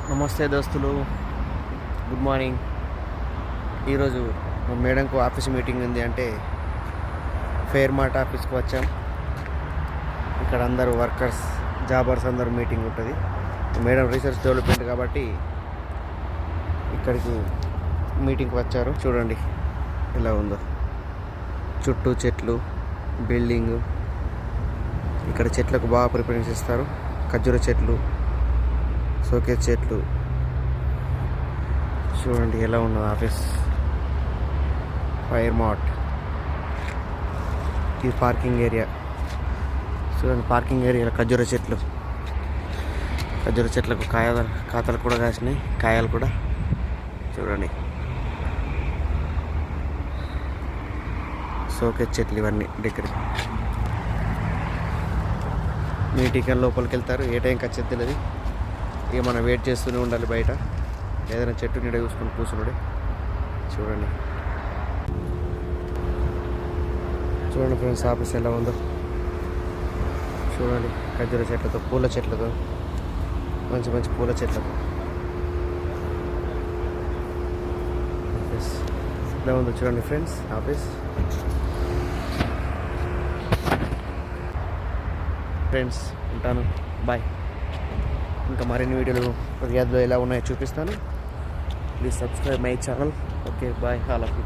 నమస్తే దోస్తులు, good morning. ఈరోజు మా మేడంకు ఆఫీస్ మీటింగ్ ఉంది అంటే ఫెయిర్ మార్ట్ ఆఫీస్కి వచ్చాం. ఇక్కడ అందరూ వర్కర్స్, జాబర్స్ అందరూ మీటింగ్ ఉంటుంది. మేడం రీసెర్చ్ డెవలప్మెంట్ కాబట్టి ఇక్కడికి మీటింగ్కి వచ్చారు. చూడండి ఎలా ఉందో, చుట్టూ చెట్లు, బిల్డింగు. ఇక్కడ చెట్లకు బాగా ప్రిఫరెన్స్ ఇస్తారు. ఖర్జూర చెట్లు, షోకేస్ చెట్లు. చూడండి ఎలా ఉన్నది ఆఫీస్. Fire mart. ఇది పార్కింగ్ ఏరియా. చూడండి పార్కింగ్ ఏరియాలో ఖర్జూర చెట్లకు కాతలు కూడా కాసినాయి, కాయలు కూడా. చూడండి షోకేస్ చెట్లు ఇవన్నీ డెకరేట్. మీటింగ్ లోపలికి వెళ్తారు, ఏ టైంకి వచ్చేది తెలియదు. ఇక మనం వెయిట్ చేస్తూనే ఉండాలి బయట, ఏదైనా చెట్టు నీడ చూసుకొని కూర్చున్నాడు. చూడండి ఫ్రెండ్స్ ఆఫీస్ ఎలా ఉందో చూడండి. ఖర్జూర చెట్లతో, పూల చెట్లతో, మంచి మంచి పూల చెట్లతో ఆఫీస్ ఎలా ఉందో చూడండి ఫ్రెండ్స్ ఆఫీస్. ఫ్రెండ్స్ ఉంటాను, బాయ్. ఇంకా మరిన్ని వీడియోలు రియాద్లో ఎలా ఉన్నాయో చూపిస్తాను. Please subscribe my channel. Okay, bye all of you.